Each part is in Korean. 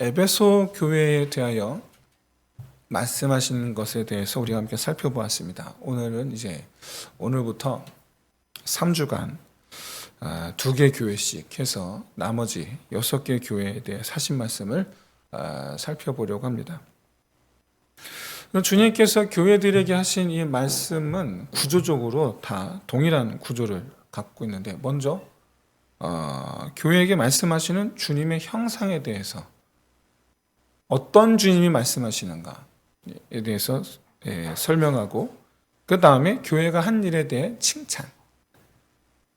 에베소 교회에 대하여 말씀하시는 것에 대해서 우리가 함께 살펴보았습니다. 오늘은 오늘부터 3주간 2개 교회씩 해서 나머지 6개 교회에 대해 하신 말씀을 살펴보려고 합니다. 주님께서 교회들에게 하신 이 말씀은 구조적으로 다 동일한 구조를 갖고 있는데, 먼저 교회에게 말씀하시는 주님의 형상에 대해서, 어떤 주님이 말씀하시는가에 대해서 설명하고, 그 다음에 교회가 한 일에 대해 칭찬,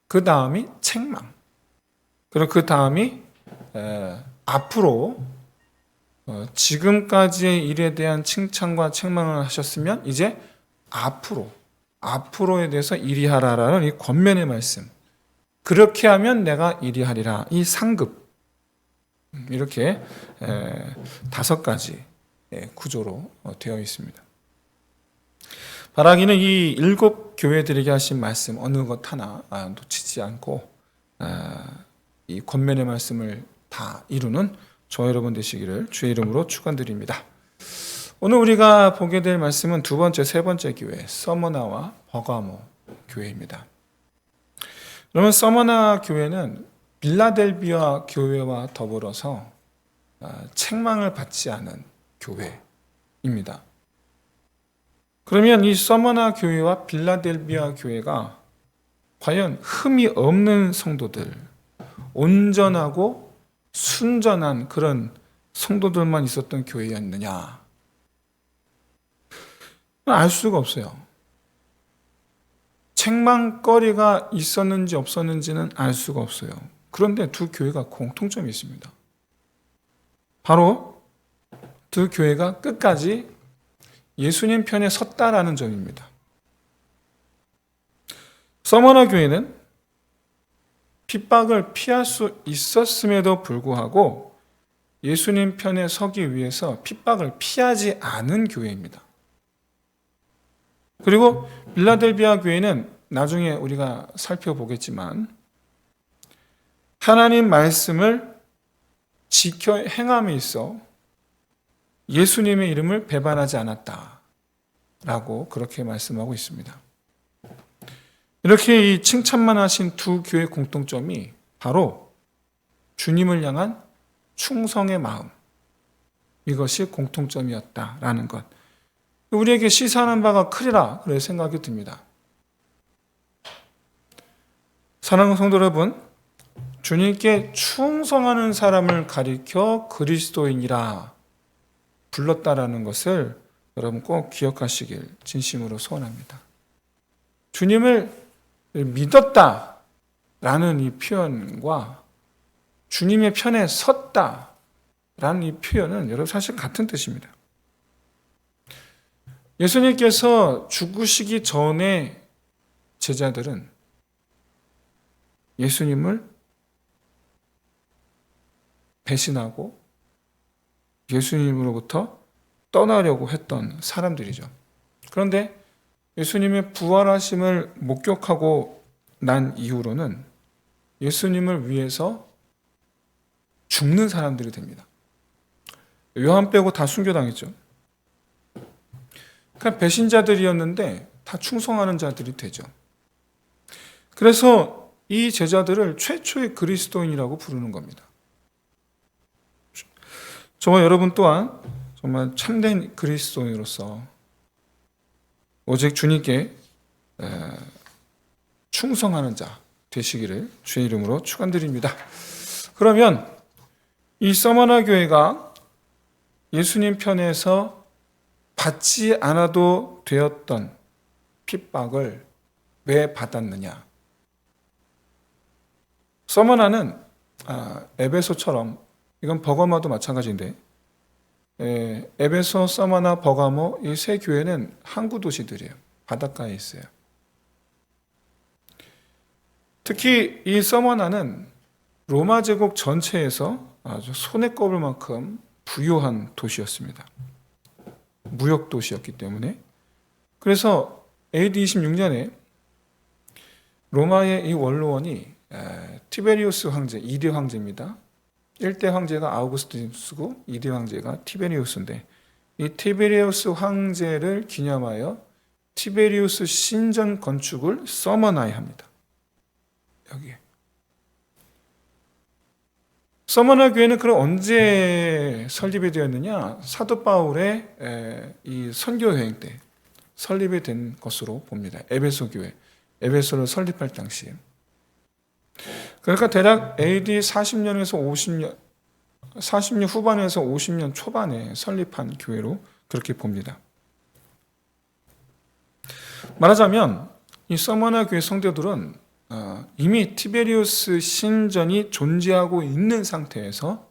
그 다음이 책망, 그리고 그 다음이 앞으로 지금까지의 일에 대한 칭찬과 책망을 하셨으면 이제 앞으로에 대해서 이리하라라는 이 권면의 말씀, 그렇게 하면 내가 이리하리라, 이 상급, 이렇게 5가지 구조로 되어 있습니다. 바라기는 이 7 교회들에게 하신 말씀 어느 것 하나 놓치지 않고 이 권면의 말씀을 다 이루는 저와 여러분 되시기를 주의 이름으로 축원드립니다. 오늘 우리가 보게 될 말씀은 두 번째, 세 번째 교회, 서머나와 버가모 교회입니다. 그러면 서머나 교회는 빌라델비아 교회와 더불어서 책망을 받지 않은 교회입니다. 그러면 이 서머나 교회와 빌라델비아 교회가 과연 흠이 없는 성도들, 온전하고 순전한 그런 성도들만 있었던 교회였느냐? 알 수가 없어요. 책망거리가 있었는지 없었는지는 알 수가 없어요. 그런데 두 교회가 공통점이 있습니다. 바로 두 교회가 끝까지 예수님 편에 섰다라는 점입니다. 서머나 교회는 핍박을 피할 수 있었음에도 불구하고 예수님 편에 서기 위해서 핍박을 피하지 않은 교회입니다. 그리고 빌라델비아 교회는 나중에 우리가 살펴보겠지만 하나님 말씀을 지켜 행함에 있어 예수님의 이름을 배반하지 않았다라고 그렇게 말씀하고 있습니다. 이렇게 이 칭찬만 하신 두 교회의 공통점이 바로 주님을 향한 충성의 마음, 이것이 공통점이었다라는 것, 우리에게 시사하는 바가 크리라 그런 생각이 듭니다. 사랑하는 성도 여러분, 주님께 충성하는 사람을 가리켜 그리스도인이라 불렀다라는 것을 여러분 꼭 기억하시길 진심으로 소원합니다. 주님을 믿었다라는 이 표현과 주님의 편에 섰다라는 이 표현은 여러분 사실 같은 뜻입니다. 예수님께서 죽으시기 전에 제자들은 예수님을 배신하고 예수님으로부터 떠나려고 했던 사람들이죠. 그런데 예수님의 부활하심을 목격하고 난 이후로는 예수님을 위해서 죽는 사람들이 됩니다. 요한 빼고 다 순교당했죠. 그러니까 배신자들이었는데 다 충성하는 자들이 되죠. 그래서 이 제자들을 최초의 그리스도인이라고 부르는 겁니다. 저와 여러분 또한 정말 참된 그리스도인으로서 오직 주님께 충성하는 자 되시기를 주의 이름으로 축원드립니다. 그러면 이 서머나 교회가 예수님 편에서 받지 않아도 되었던 핍박을 왜 받았느냐? 서머나는 에베소처럼, 이건 버가모도 마찬가지인데, 에베소, 서머나, 버가모 이 세 교회는 항구 도시들이에요. 바닷가에 있어요. 특히 이 서머나는 로마 제국 전체에서 아주 손에 꼽을 만큼 부유한 도시였습니다. 무역 도시였기 때문에. 그래서 AD 26년에 로마의 이 원로원이 티베리우스 황제, 2대 황제입니다. 1대 황제가 아우구스투스고 2대 황제가 티베리우스인데 이 티베리우스 황제를 기념하여 티베리우스 신전 건축을 서머나에 합니다. 여기에. 서머나 교회는 그럼 언제 설립이 되었느냐? 사도 바울의 이 선교 여행 때 설립이 된 것으로 봅니다. 에베소 교회, 에베소를 설립할 당시에. 그러니까 대략 AD 40년에서 50년, 40년 후반에서 50년 초반에 설립한 교회로 그렇게 봅니다. 말하자면 이 서머나 교회 성도들은 이미 티베리우스 신전이 존재하고 있는 상태에서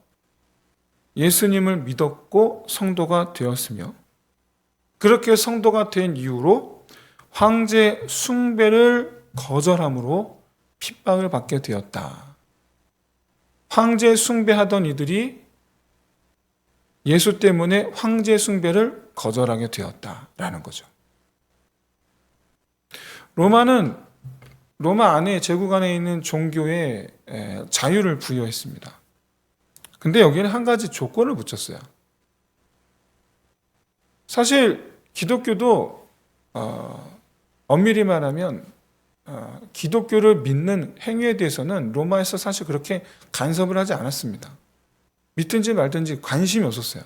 예수님을 믿었고 성도가 되었으며 그렇게 성도가 된 이후로 황제 숭배를 거절함으로 핍박을 받게 되었다. 황제 숭배하던 이들이 예수 때문에 황제 숭배를 거절하게 되었다라는 거죠. 로마 안에 제국 안에 있는 종교에 자유를 부여했습니다. 근데 여기는 한 가지 조건을 붙였어요. 사실 기독교도 엄밀히 말하면 기독교를 믿는 행위에 대해서는 로마에서 사실 그렇게 간섭을 하지 않았습니다. 믿든지 말든지 관심이 없었어요.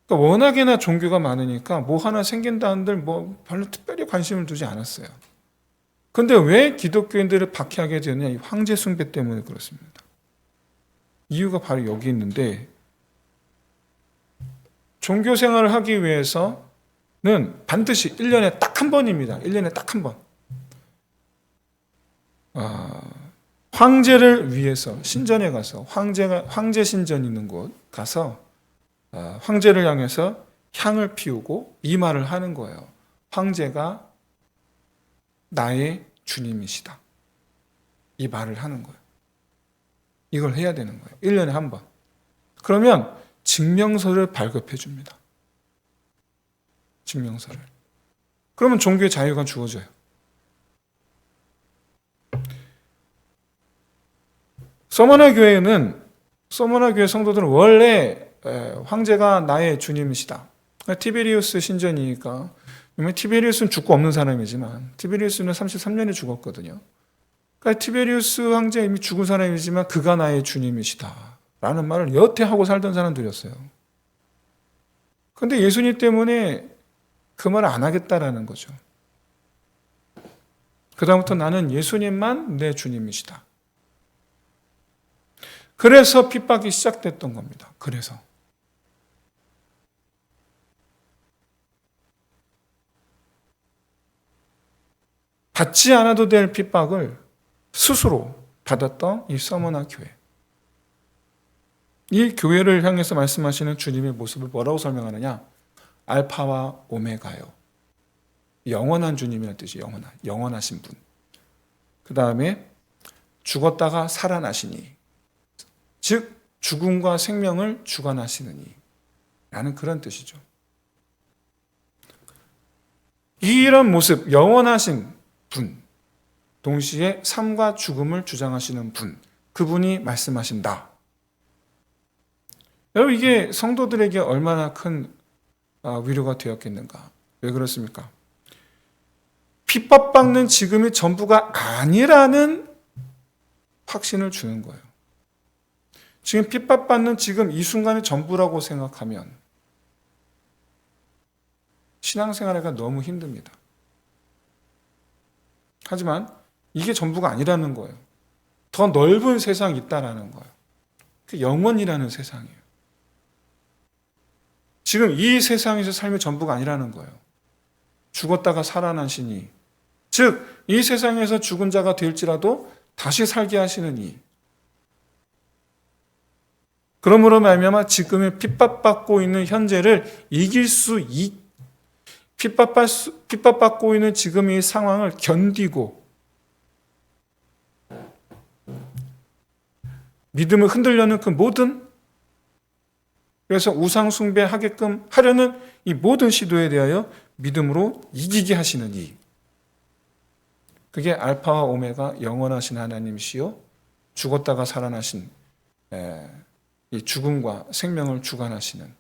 그러니까 워낙에나 종교가 많으니까 뭐 하나 생긴다 한들 뭐 별로 특별히 관심을 두지 않았어요. 그런데 왜 기독교인들을 박해하게 되느냐? 이 황제 숭배 때문에 그렇습니다. 이유가 바로 여기 있는데 종교 생활을 하기 위해서는 반드시 1년에 딱 한 번입니다. 1년에 딱 한 번. 황제를 위해서 신전에 가서 황제 신전 있는 곳 가서 황제를 향해서 향을 피우고 이 말을 하는 거예요. 황제가 나의 주님이시다. 이 말을 하는 거예요. 이걸 해야 되는 거예요. 1년에 한 번. 그러면 증명서를 발급해 줍니다. 증명서를. 그러면 종교의 자유가 주어져요. 서머나 교회 성도들은 원래 황제가 나의 주님이시다. 티베리우스 신전이니까 티베리우스는 죽고 없는 사람이지만 티베리우스는 33년에 죽었거든요. 그러니까 티베리우스 황제 이미 죽은 사람이지만 그가 나의 주님이시다 라는 말을 여태 하고 살던 사람들이었어요. 그런데 예수님 때문에 그 말을 안 하겠다라는 거죠. 그다음부터 나는 예수님만 내 주님이시다. 그래서 핍박이 시작됐던 겁니다. 그래서 받지 않아도 될 핍박을 스스로 받았던 이 서머나 교회. 이 교회를 향해서 말씀하시는 주님의 모습을 뭐라고 설명하느냐? 알파와 오메가요. 영원한 주님이라는 뜻이에요. 영원하신 분. 그 다음에 죽었다가 살아나시니, 즉 죽음과 생명을 주관하시느니 라는 그런 뜻이죠. 이런 모습, 영원하신 분, 동시에 삶과 죽음을 주장하시는 분, 그분이 말씀하신다. 여러분, 이게 성도들에게 얼마나 큰 위로가 되었겠는가? 왜 그렇습니까? 핍박받는 지금이 전부가 아니라는 확신을 주는 거예요. 지금 핍박받는 지금 이 순간이 전부라고 생각하면 신앙생활가 너무 힘듭니다. 하지만 이게 전부가 아니라는 거예요. 더 넓은 세상이 있다라는 거예요. 그 영원이라는 세상이에요. 지금 이 세상에서 삶이 전부가 아니라는 거예요. 죽었다가 살아나시니, 즉 이 세상에서 죽은 자가 될지라도 다시 살게 하시는 이. 그러므로 말미암아 지금의 핍박받고 있는 현재를 이길 수 핍박받고 있는 지금 이 상황을 견디고 믿음을 흔들려는 그 모든, 그래서 우상 숭배하게끔 하려는 이 모든 시도에 대하여 믿음으로 이기게 하시는 이. 그게 알파와 오메가 영원하신 하나님이시요 죽었다가 살아나신 이 죽음과 생명을 주관하시는,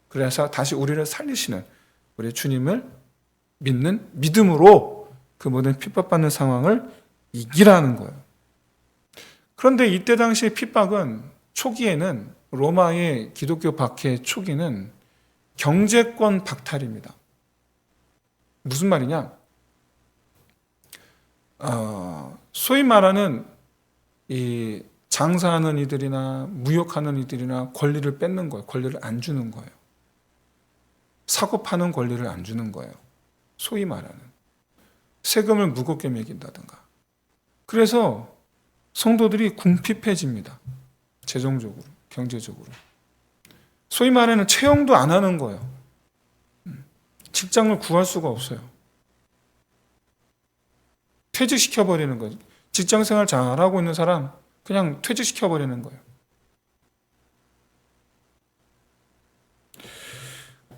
그래서 다시 우리를 살리시는 우리 주님을 믿는 믿음으로 그 모든 핍박받는 상황을 이기라는 거예요. 그런데 이때 당시의 핍박은 초기에는 로마의 기독교 박해 초기는 경제권 박탈입니다. 무슨 말이냐? 소위 말하는 이 장사하는 이들이나 무역하는 이들이나 권리를 뺏는 거예요. 권리를 안 주는 거예요. 사고 파는 권리를 안 주는 거예요. 소위 말하는 세금을 무겁게 매긴다든가. 그래서 성도들이 궁핍해집니다. 재정적으로, 경제적으로. 소위 말하는 채용도 안 하는 거예요. 직장을 구할 수가 없어요. 퇴직시켜버리는 거예요. 직장생활 잘하고 있는 사람 그냥 퇴직시켜버리는 거예요.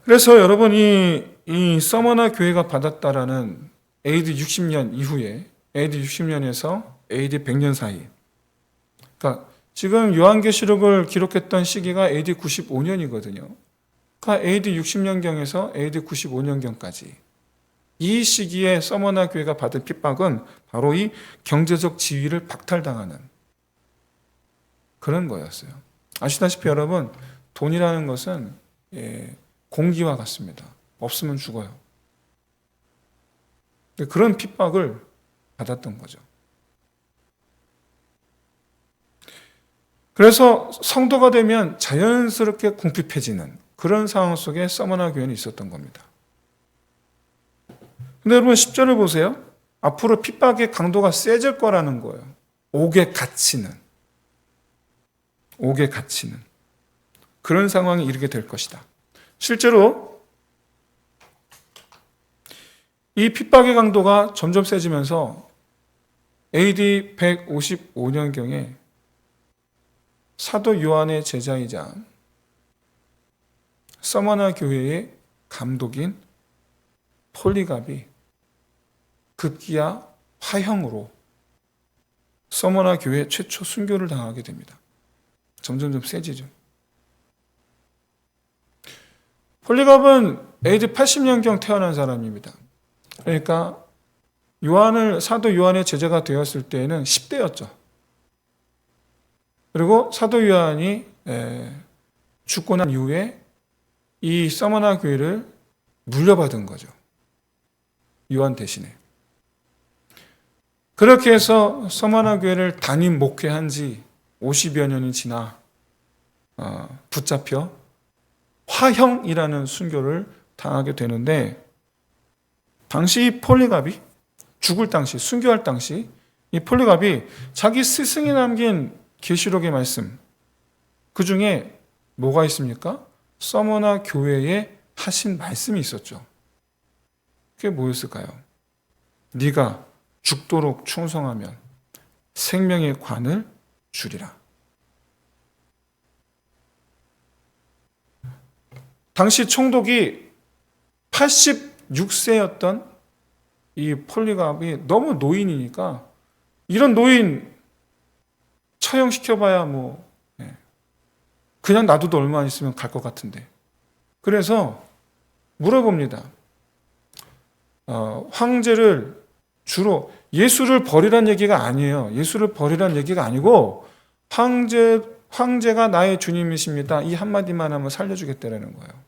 그래서 여러분이 이 서머나 교회가 받았다라는 AD 60년 이후에 AD 60년에서 AD 100년 사이, 그러니까 지금 요한계시록을 기록했던 시기가 AD 95년이거든요. 그러니까 AD 60년경에서 AD 95년경까지 이 시기에 서머나 교회가 받은 핍박은 바로 이 경제적 지위를 박탈당하는 그런 거였어요. 아시다시피 여러분, 돈이라는 것은 공기와 같습니다. 없으면 죽어요. 그런 핍박을 받았던 거죠. 그래서 성도가 되면 자연스럽게 궁핍해지는 그런 상황 속에 서머나 교회는 있었던 겁니다. 근데 여러분 10절을 보세요. 앞으로 핍박의 강도가 세질 거라는 거예요. 옥에 갇히는 그런 상황이 이르게 될 것이다. 실제로 이 핍박의 강도가 점점 세지면서 AD 155년경에 사도 요한의 제자이자 서머나 교회의 감독인 폴리갑이 급기야 화형으로 서머나 교회 최초 순교를 당하게 됩니다. 점점 세지죠. 폴리갑은 AD 80년경 태어난 사람입니다. 그러니까 사도 요한의 제자가 되었을 때에는 10대였죠. 그리고 사도 요한이 죽고 난 이후에 이 서머나 교회를 물려받은 거죠. 요한 대신에. 그렇게 해서 서머나 교회를 담임 목회한 지 50여 년이 지나 붙잡혀 화형이라는 순교를 당하게 되는데, 당시 폴리갑이 죽을 당시, 순교할 당시 이 폴리갑이 자기 스승이 남긴 계시록의 말씀, 그 중에 뭐가 있습니까? 서머나 교회에 하신 말씀이 있었죠. 그게 뭐였을까요? 네가 죽도록 충성하면 생명의 관을 주리라. 당시 총독이 86세였던 이 폴리갑이 너무 노인이니까, 이런 노인 처형시켜봐야 그냥 놔둬도 얼마 있으면 갈 것 같은데. 그래서 물어봅니다. 황제를 주로 예수를 버리란 얘기가 아니에요. 예수를 버리란 얘기가 아니고 황제가 나의 주님이십니다. 이 한마디만 하면 살려주겠다라는 거예요.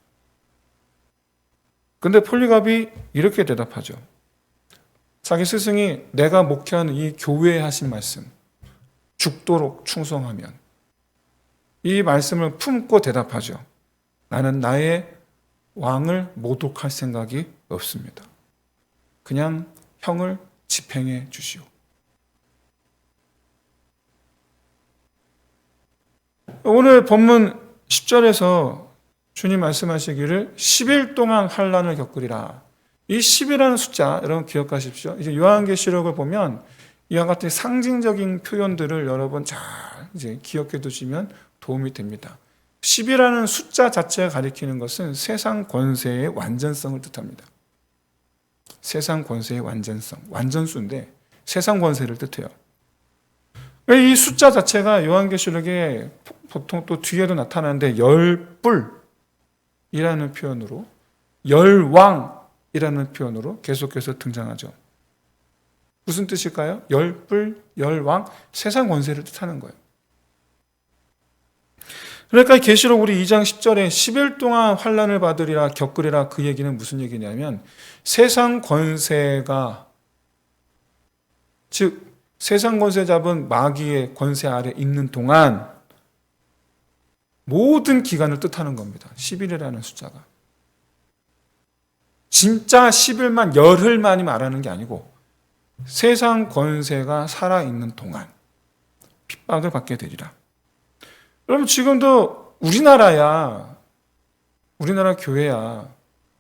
근데 폴리갑이 이렇게 대답하죠. 자기 스승이 내가 목회하는 이 교회에 하신 말씀, 죽도록 충성하면, 이 말씀을 품고 대답하죠. 나는 나의 왕을 모독할 생각이 없습니다. 그냥 형을 집행해 주시오. 오늘 본문 10절에서 주님 말씀하시기를 10일 동안 환난을 겪으리라. 이 10이라는 숫자 여러분 기억하십시오. 이제 요한계시록을 보면 이와 같은 상징적인 표현들을 여러분 잘 이제 기억해 두시면 도움이 됩니다. 10이라는 숫자 자체가 가리키는 것은 세상 권세의 완전성을 뜻합니다. 세상 권세의 완전성, 완전수인데 세상 권세를 뜻해요. 이 숫자 자체가 요한계시록에 보통 또 뒤에도 나타나는데 열뿔이라는 표현으로, 열왕이라는 표현으로 계속해서 등장하죠. 무슨 뜻일까요? 열뿔, 열왕, 세상 권세를 뜻하는 거예요. 그러니까 계시록 우리 2장 10절에 10일 동안 환난을 받으리라 겪으리라, 그 얘기는 무슨 얘기냐면 세상 권세가, 즉 세상 권세 잡은 마귀의 권세 아래 있는 동안 모든 기간을 뜻하는 겁니다. 10일이라는 숫자가. 진짜 10일만, 열흘만이 말하는 게 아니고 세상 권세가 살아있는 동안 핍박을 받게 되리라. 여러분, 지금도 우리나라 교회야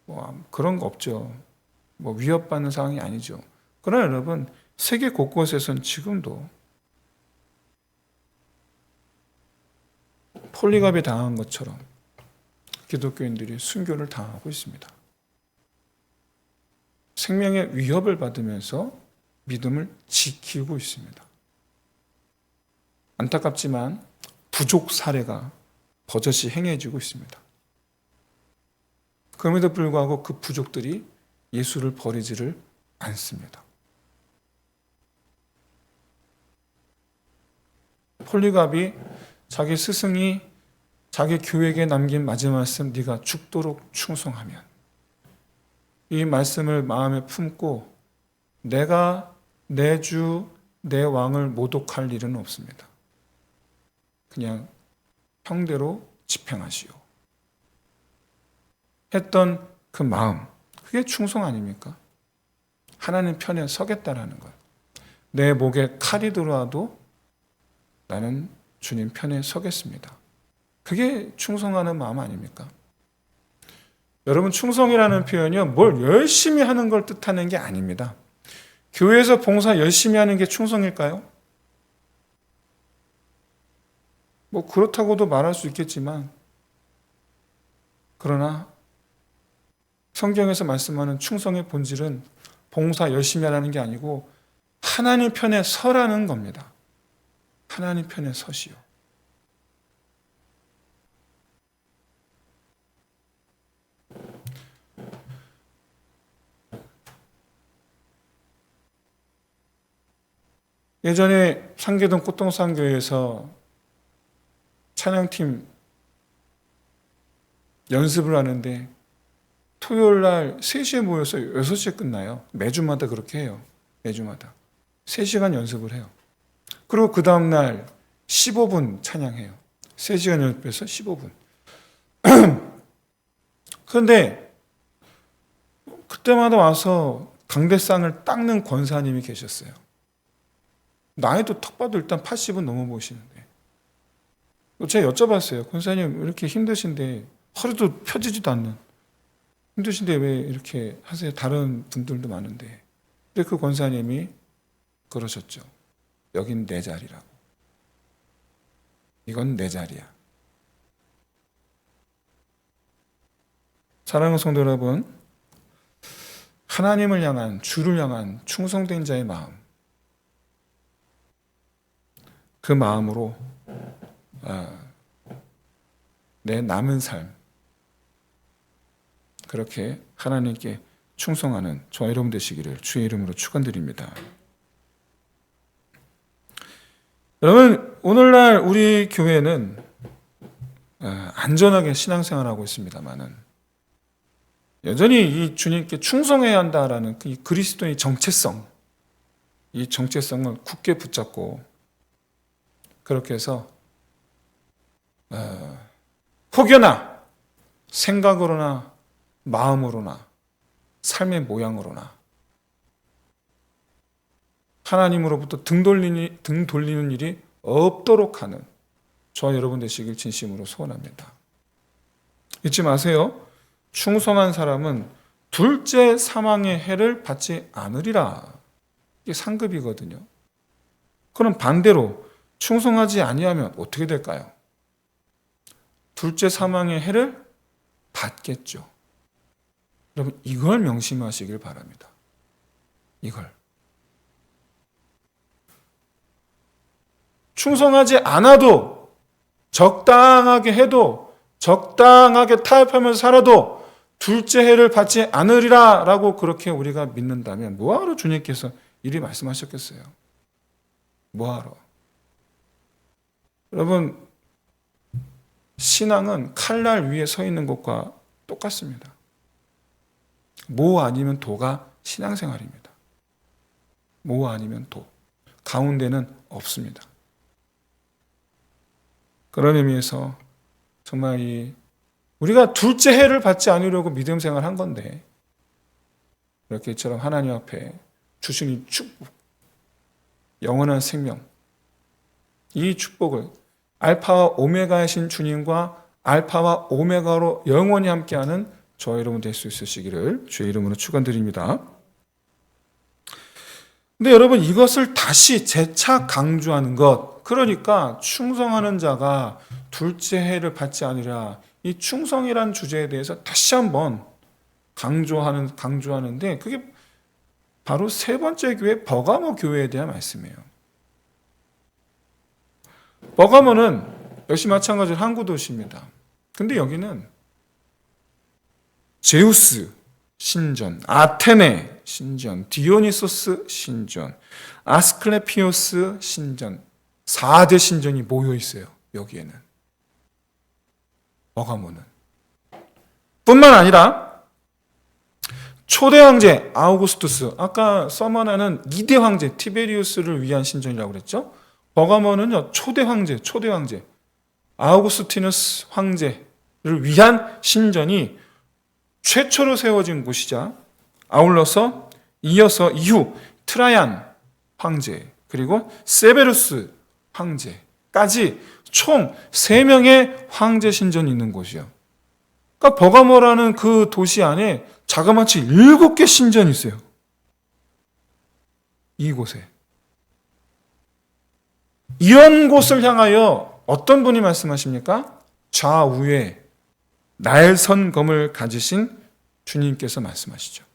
뭐 그런 거 없죠. 뭐 위협받는 상황이 아니죠. 그러나 여러분, 세계 곳곳에선 지금도 폴리갑에 당한 것처럼 기독교인들이 순교를 당하고 있습니다. 생명의 위협을 받으면서 믿음을 지키고 있습니다. 안타깝지만 부족 사례가 버젓이 행해지고 있습니다. 그럼에도 불구하고 그 부족들이 예수를 버리지를 않습니다. 폴리갑이 자기 스승이 자기 교회에게 남긴 마지막 말씀, 네가 죽도록 충성하면, 이 말씀을 마음에 품고 내가 내 주, 내 왕을 모독할 일은 없습니다. 그냥 형대로 집행하시오 했던 그 마음, 그게 충성 아닙니까? 하나님 편에 서겠다라는 것. 내 목에 칼이 들어와도 나는 주님 편에 서겠습니다. 그게 충성하는 마음 아닙니까? 여러분, 충성이라는 표현이요, 뭘 열심히 하는 걸 뜻하는 게 아닙니다. 교회에서 봉사 열심히 하는 게 충성일까요? 뭐 그렇다고도 말할 수 있겠지만, 그러나 성경에서 말씀하는 충성의 본질은 봉사 열심히 하라는 게 아니고 하나님 편에 서라는 겁니다. 하나님 편에 서시오. 예전에 상계동 꽃동산교회에서 찬양팀 연습을 하는데 토요일 날 3시에 모여서 6시에 끝나요. 매주마다 그렇게 해요. 매주마다 3시간 연습을 해요. 그리고 그 다음날 15분 찬양해요. 3시간 연습해서 15분. 그런데 그때마다 와서 강대상을 닦는 권사님이 계셨어요. 나이도 턱 봐도 일단 80은 넘어 보이시는데, 제가 여쭤봤어요. 권사님, 이렇게 힘드신데 허리도 펴지지도 않는, 힘드신데 왜 이렇게 하세요? 다른 분들도 많은데. 근데 그 권사님이 그러셨죠. 여긴 내 자리라고. 이건 내 자리야. 사랑하는 성도 여러분, 하나님을 향한, 주를 향한 충성된 자의 마음, 그 마음으로 내 남은 삶, 그렇게 하나님께 충성하는 저와 여러분 되시기를 주의 이름으로 축원드립니다. 여러분, 오늘날 우리 교회는 안전하게 신앙생활하고 있습니다만은 여전히 이 주님께 충성해야 한다라는 이 그리스도의 정체성, 이 정체성을 굳게 붙잡고 그렇게 해서 혹여나 생각으로나 마음으로나 삶의 모양으로나 하나님으로부터 등 돌리는 일이 없도록 하는 저와 여러분 되시길 진심으로 소원합니다. 잊지 마세요. 충성한 사람은 둘째 사망의 해를 받지 않으리라. 이게 상급이거든요. 그럼 반대로 충성하지 아니하면 어떻게 될까요? 둘째 사망의 해를 받겠죠. 여러분, 이걸 명심하시길 바랍니다. 이걸. 충성하지 않아도 적당하게 해도 적당하게 타협하면서 살아도 둘째 해를 받지 않으리라 라고 그렇게 우리가 믿는다면 뭐하러 주님께서 이리 말씀하셨겠어요? 뭐하러? 여러분, 신앙은 칼날 위에 서 있는 것과 똑같습니다. 모 아니면 도가 신앙생활입니다. 모 아니면 도. 가운데는 없습니다. 그런 의미에서 정말 우리가 둘째 해를 받지 않으려고 믿음 생활한 건데 이렇게 이처럼 하나님 앞에 주신 이 축복, 영원한 생명, 이 축복을 알파와 오메가이신 주님과 알파와 오메가로 영원히 함께하는 저와 여러분 될 수 있으시기를 주의 이름으로 축원드립니다. 근데 여러분, 이것을 다시 재차 강조하는 것, 그러니까 충성하는 자가 둘째 해를 받지 않으리라, 이 충성이란 주제에 대해서 다시 한번 강조하는데 그게 바로 세 번째 교회 버가모 교회에 대한 말씀이에요. 버가모는 역시 마찬가지로 항구 도시입니다. 근데 여기는 제우스 신전, 아테네 신전, 디오니소스 신전, 아스클레피오스 신전, 4대 신전이 모여 있어요. 여기에는. 버가모는. 뿐만 아니라 초대 황제 아우구스투스, 아까 서머나는 2대 황제 티베리우스를 위한 신전이라고 그랬죠. 버가모는요, 초대 황제 아우구스티누스 황제를 위한 신전이 최초로 세워진 곳이자 아울러서 이후 트라얀 황제 그리고 세베루스 황제까지 총 3명의 황제 신전이 있는 곳이요. 그러니까 버가모라는 그 도시 안에 자그마치 7개 신전이 있어요. 이곳에. 이런 곳을 향하여 어떤 분이 말씀하십니까? 좌우에 날선검을 가지신 주님께서 말씀하시죠.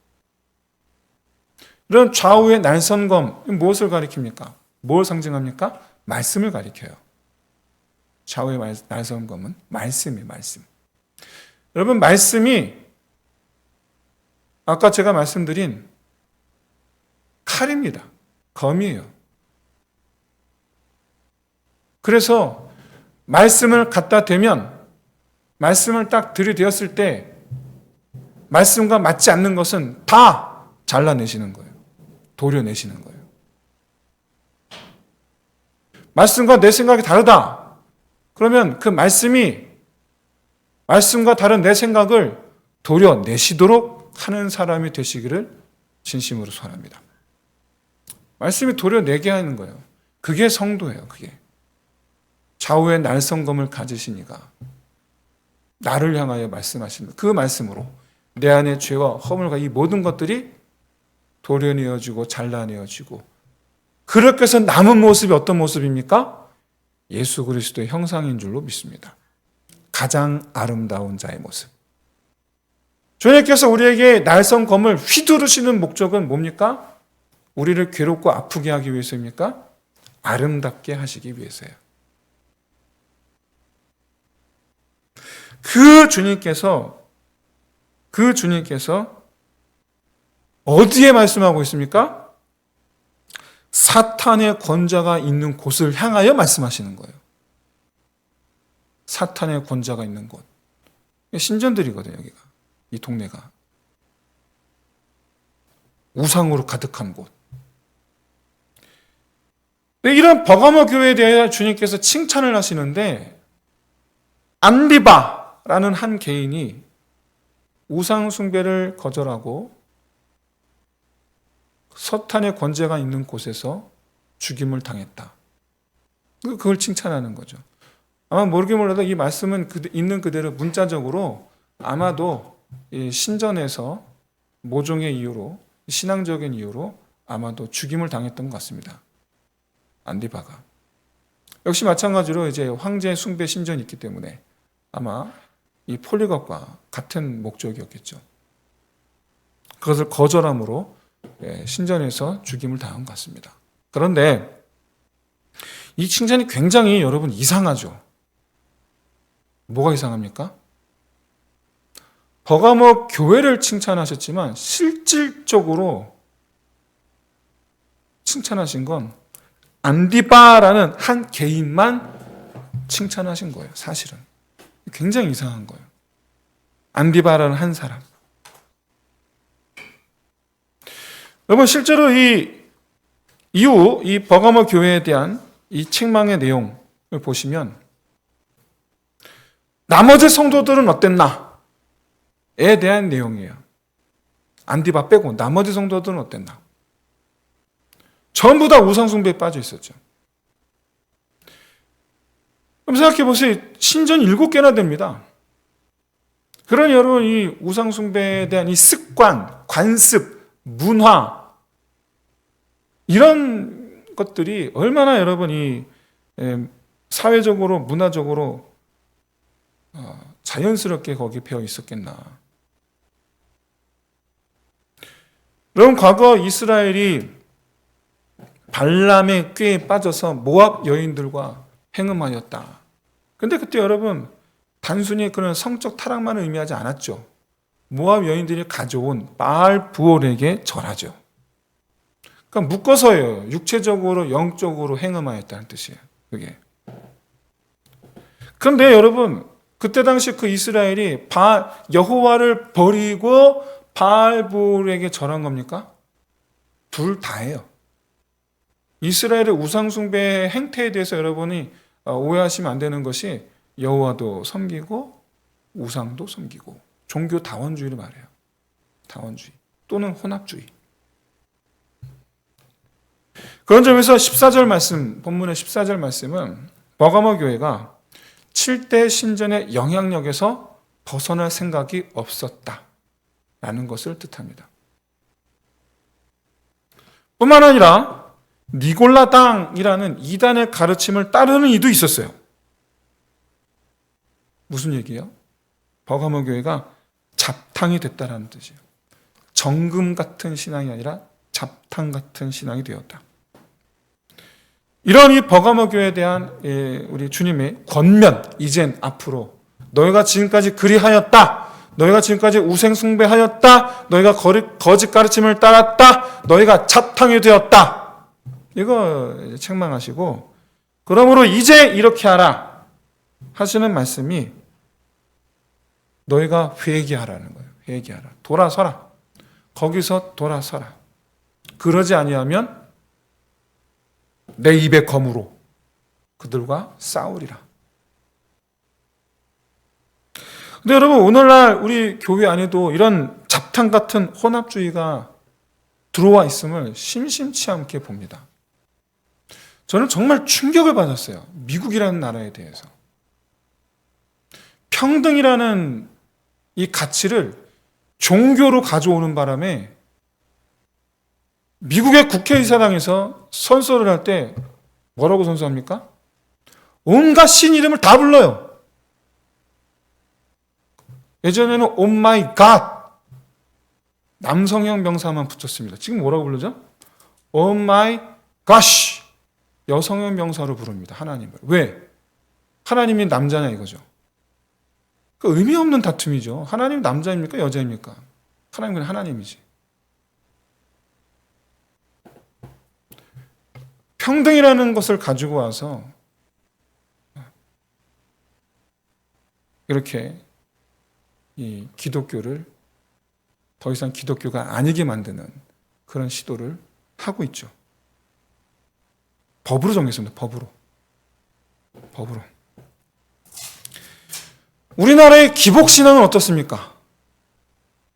이런 좌우의 날선검, 무엇을 가리킵니까? 뭘 상징합니까? 말씀을 가리켜요. 좌우의 날선검은 말씀이에요, 말씀. 여러분, 말씀이 아까 제가 말씀드린 칼입니다. 검이에요. 그래서 말씀을 갖다 대면, 말씀을 딱 들이대었을 때 말씀과 맞지 않는 것은 다 잘라내시는 거예요. 도려내시는 거예요. 말씀과 내 생각이 다르다. 그러면 그 말씀과 다른 내 생각을 도려내시도록 하는 사람이 되시기를 진심으로 소원합니다. 말씀이 도려내게 하는 거예요. 그게 성도예요. 그게. 좌우에 날선검을 가지시니가 나를 향하여 말씀하시는 그 말씀으로 내 안의 죄와 허물과 이 모든 것들이 도려내어지고 잘라내어지고, 그렇게 해서 남은 모습이 어떤 모습입니까? 예수 그리스도의 형상인 줄로 믿습니다. 가장 아름다운 자의 모습. 주님께서 우리에게 날선검을 휘두르시는 목적은 뭡니까? 우리를 괴롭고 아프게 하기 위해서입니까? 아름답게 하시기 위해서예요. 그 주님께서 어디에 말씀하고 있습니까? 사탄의 권자가 있는 곳을 향하여 말씀하시는 거예요. 사탄의 권자가 있는 곳. 신전들이거든요, 여기가. 이 동네가. 우상으로 가득한 곳. 이런 버가모 교회에 대해 주님께서 칭찬을 하시는데, 안디바라는 한 개인이 우상 숭배를 거절하고 사탄의 권세가 있는 곳에서 죽임을 당했다. 그걸 칭찬하는 거죠. 아마 모르게 몰라도 이 말씀은 있는 그대로 문자적으로 아마도 신전에서 모종의 이유로, 신앙적인 이유로 아마도 죽임을 당했던 것 같습니다. 안디바가. 역시 마찬가지로 이제 황제 숭배 신전이 있기 때문에 아마 이 폴리갑과 같은 목적이었겠죠. 그것을 거절함으로 신전에서 죽임을 당한 것 같습니다. 그런데 이 칭찬이 굉장히 여러분 이상하죠. 뭐가 이상합니까? 버가모 교회를 칭찬하셨지만 실질적으로 칭찬하신 건 안디바라는 한 개인만 칭찬하신 거예요. 사실은 굉장히 이상한 거예요. 안디바라는 한 사람. 여러분 실제로 이후 이 버가모 교회에 대한 이 책망의 내용을 보시면 나머지 성도들은 어땠나? 에 대한 내용이에요. 안디바 빼고 나머지 성도들은 어땠나? 전부 다 우상숭배에 빠져 있었죠. 그럼 생각해 보세요. 신전 7개나 됩니다. 그러니 여러분 이 우상숭배에 대한 이 습관, 관습, 문화 이런 것들이 얼마나 여러분이 사회적으로 문화적으로 자연스럽게 거기 배어 있었겠나. 여러분 과거 이스라엘이 발람의 꾀에 빠져서 모압 여인들과 행음하였다. 근데 그때 여러분 단순히 그런 성적 타락만을 의미하지 않았죠. 모압 여인들이 가져온 바알 부올에게 절하죠. 그러니까 묶어서요. 육체적으로 영적으로 행음하였다는 뜻이에요. 그게. 그런데 여러분 그때 당시 그 이스라엘이 여호와를 버리고 바알 부올에게 절한 겁니까? 둘 다예요. 이스라엘의 우상숭배 행태에 대해서 여러분이 오해하시면 안 되는 것이 여호와도 섬기고 우상도 섬기고 종교 다원주의를 말해요. 다원주의 또는 혼합주의. 그런 점에서 14절 말씀, 본문의 14절 말씀은 버가모 교회가 7대 신전의 영향력에서 벗어날 생각이 없었다라는 것을 뜻합니다. 뿐만 아니라 니골라당이라는 이단의 가르침을 따르는 이도 있었어요. 무슨 얘기예요? 버가모 교회가 잡탕이 됐다라는 뜻이에요. 정금 같은 신앙이 아니라 잡탕 같은 신앙이 되었다. 이런 이 버가모 교회에 대한 우리 주님의 권면, 이젠 앞으로 너희가 지금까지 그리하였다. 너희가 지금까지 우상숭배하였다. 너희가 거짓 가르침을 따랐다. 너희가 잡탕이 되었다. 이거 책망하시고 그러므로 이제 이렇게 하라 하시는 말씀이 너희가 회개하라는 거예요. 회개하라. 돌아서라. 거기서 돌아서라. 그러지 아니하면 내 입의 검으로 그들과 싸우리라. 근데 여러분 오늘날 우리 교회 안에도 이런 잡탕 같은 혼합주의가 들어와 있음을 심심치 않게 봅니다. 저는 정말 충격을 받았어요. 미국이라는 나라에 대해서. 평등이라는 이 가치를 종교로 가져오는 바람에 미국의 국회의사당에서 선서를 할 때 뭐라고 선서합니까? 온갖 신 이름을 다 불러요. 예전에는 Oh my God 남성형 명사만 붙였습니다. 지금 뭐라고 부르죠? Oh my gosh 여성형 명사로 부릅니다. 하나님을. 왜? 하나님이 남자냐 이거죠. 그 의미 없는 다툼이죠. 하나님 남자입니까? 여자입니까? 하나님은 그냥 하나님이지. 평등이라는 것을 가지고 와서 이렇게 이 기독교를 더 이상 기독교가 아니게 만드는 그런 시도를 하고 있죠. 법으로 정했습니다. 법으로. 우리나라의 기복신앙은 어떻습니까?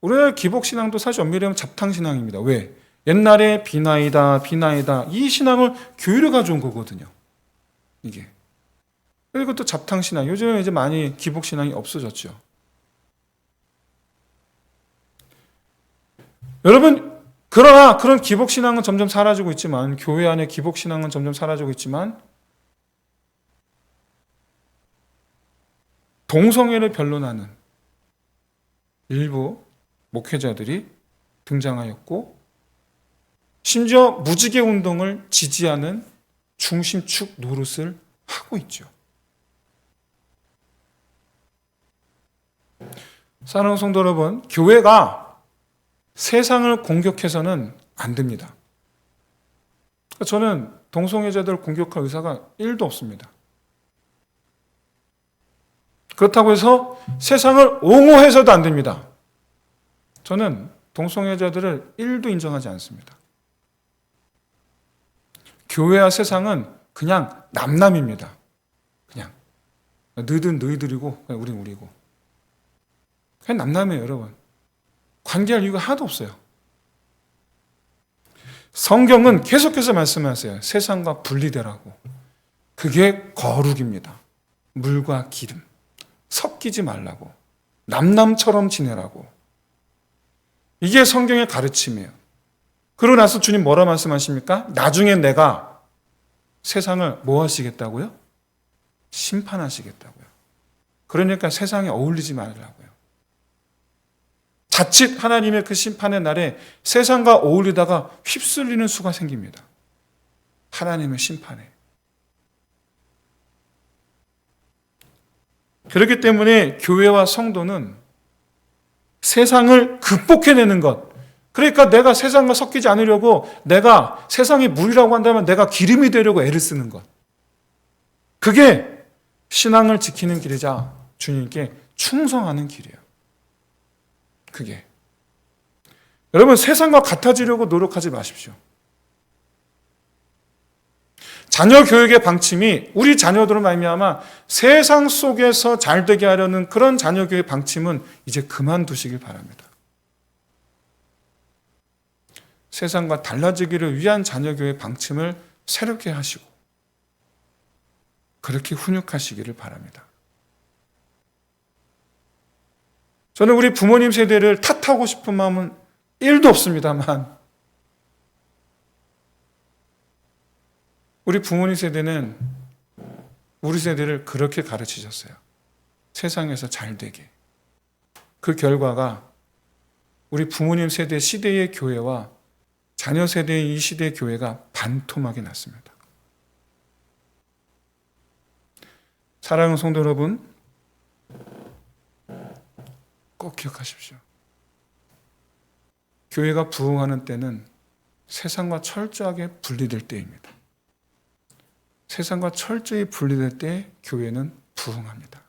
우리나라의 기복신앙도 사실 엄밀히 하면 잡탕신앙입니다. 왜? 옛날에 비나이다 이 신앙을 교회로 가져온 거거든요. 이게. 그리고 또 잡탕신앙. 요즘에 이제 많이 기복신앙이 없어졌죠. 여러분, 그러나 그런 기복신앙은 점점 사라지고 있지만, 교회 안에 기복신앙은 점점 사라지고 있지만, 동성애를 변론하는 일부 목회자들이 등장하였고, 심지어 무지개 운동을 지지하는 중심축 노릇을 하고 있죠. 사랑하는 성도 여러분, 교회가 세상을 공격해서는 안 됩니다. 저는 동성애자들을 공격할 의사가 1도 없습니다. 그렇다고 해서 세상을 옹호해서도 안 됩니다. 저는 동성애자들을 1도 인정하지 않습니다. 교회와 세상은 그냥 남남입니다. 그냥 너희들은 너희들이고 그냥 우린 우리고. 그냥 남남이에요, 여러분. 관계할 이유가 하나도 없어요. 성경은 계속해서 말씀하세요. 세상과 분리되라고. 그게 거룩입니다. 물과 기름. 섞이지 말라고. 남남처럼 지내라고. 이게 성경의 가르침이에요. 그러고 나서 주님 뭐라 말씀하십니까? 나중에 내가 세상을 뭐 하시겠다고요? 심판하시겠다고요. 그러니까 세상에 어울리지 말라고요. 자칫 하나님의 그 심판의 날에 세상과 어울리다가 휩쓸리는 수가 생깁니다. 하나님의 심판에. 그렇기 때문에 교회와 성도는 세상을 극복해내는 것. 그러니까 내가 세상과 섞이지 않으려고 내가 세상이 물이라고 한다면 내가 기름이 되려고 애를 쓰는 것. 그게 신앙을 지키는 길이자 주님께 충성하는 길이에요. 그게. 여러분, 세상과 같아지려고 노력하지 마십시오. 자녀 교육의 방침이 우리 자녀들을 말미암아 세상 속에서 잘 되게 하려는 그런 자녀 교육의 방침은 이제 그만두시길 바랍니다. 세상과 달라지기를 위한 자녀 교육의 방침을 새롭게 하시고 그렇게 훈육하시기를 바랍니다. 저는 우리 부모님 세대를 탓하고 싶은 마음은 1도 없습니다만 우리 부모님 세대는 우리 세대를 그렇게 가르치셨어요. 세상에서 잘 되게. 그 결과가 우리 부모님 세대 시대의 교회와 자녀 세대의 이 시대의 교회가 반토막이 났습니다. 사랑하는 성도 여러분, 꼭 기억하십시오. 교회가 부흥하는 때는 세상과 철저하게 분리될 때입니다. 세상과 철저히 분리될 때 교회는 부흥합니다.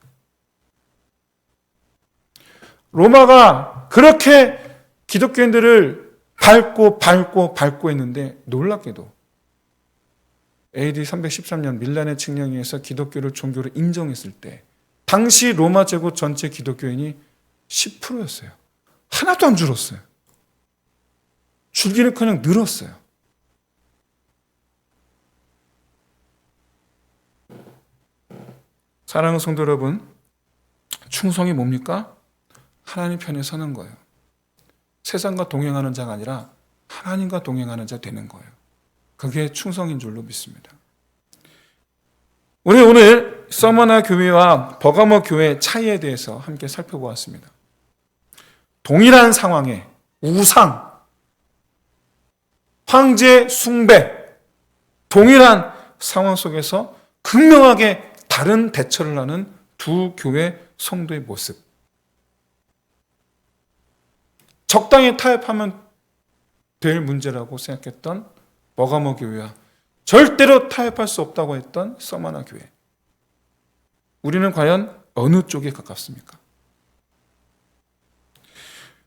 로마가 그렇게 기독교인들을 밟고 했는데 놀랍게도 AD 313년 밀란의 칙령에서 기독교를 종교로 인정했을 때 당시 로마 제국 전체 기독교인이 10%였어요. 하나도 안 줄었어요. 줄기는커녕 늘었어요. 사랑하는 성도 여러분, 충성이 뭡니까? 하나님 편에 서는 거예요. 세상과 동행하는 자가 아니라 하나님과 동행하는 자 되는 거예요. 그게 충성인 줄로 믿습니다. 우리 오늘 서머나 교회와 버가모 교회의 차이에 대해서 함께 살펴보았습니다. 동일한 상황에 우상, 황제 숭배, 동일한 상황 속에서 극명하게 다른 대처를 하는 두 교회 성도의 모습. 적당히 타협하면 될 문제라고 생각했던 버가모 교회와 절대로 타협할 수 없다고 했던 서머나 교회. 우리는 과연 어느 쪽에 가깝습니까?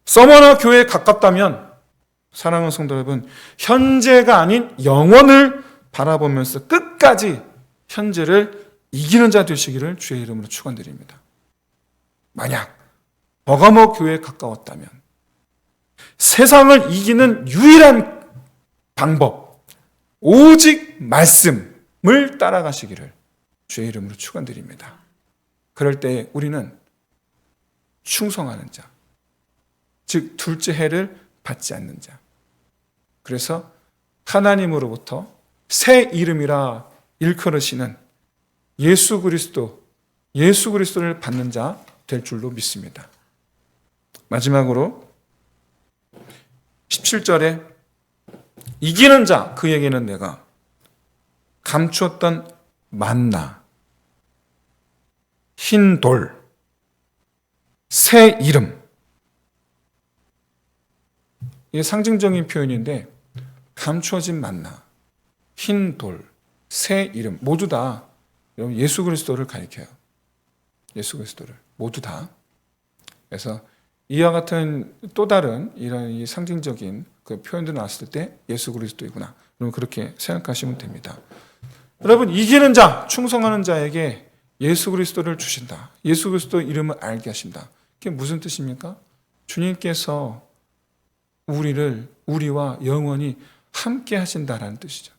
서머나 교회에 가깝다면 사랑하는 성도 여러분, 현재가 아닌 영원을 바라보면서 끝까지 현재를 이기는 자 되시기를 주의 이름으로 축원드립니다. 만약 버가모 교회에 가까웠다면 세상을 이기는 유일한 방법, 오직 말씀을 따라가시기를 주의 이름으로 축원드립니다. 그럴 때 우리는 충성하는 자, 즉 둘째 해를 받지 않는 자. 그래서 하나님으로부터 새 이름이라 일컬으시는 예수 그리스도를 받는 자 될 줄로 믿습니다. 마지막으로 17절에 이기는 자 그에게는 내가 감추었던 만나, 흰 돌, 새 이름. 이게 상징적인 표현인데 감추어진 만나, 흰 돌, 새 이름 모두 다 예수 그리스도를 가리켜요. 예수 그리스도를 모두 다. 그래서 이와 같은 또 다른 이런 이 상징적인 그 표현들 나왔을 때 예수 그리스도이구나. 여러분 그렇게 생각하시면 됩니다. 여러분 이기는 자, 충성하는 자에게 예수 그리스도를 주신다. 예수 그리스도 이름을 알게 하신다. 그게 무슨 뜻입니까? 주님께서 우리와 영원히 함께 하신다라는 뜻이죠.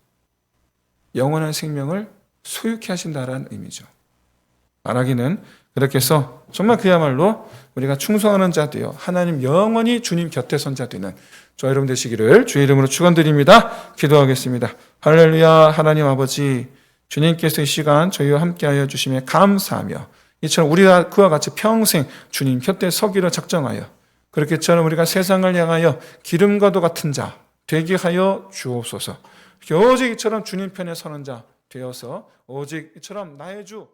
영원한 생명을 소유케 하신다라는 의미죠. 말하기는 그렇게 해서 정말 그야말로 우리가 충성하는 자 되어 하나님 영원히 주님 곁에 선 자 되는 저 여러분 되시기를 주의 이름으로 축원드립니다. 기도하겠습니다. 할렐루야. 하나님 아버지, 주님께서 이 시간 저희와 함께하여 주심에 감사하며 이처럼 우리가 그와 같이 평생 주님 곁에 서기를 작정하여 그렇게처럼 우리가 세상을 향하여 기름과도 같은 자 되게 하여 주옵소서. 오직 이처럼 주님 편에 서는 자 되어서 오직 이처럼 나의 주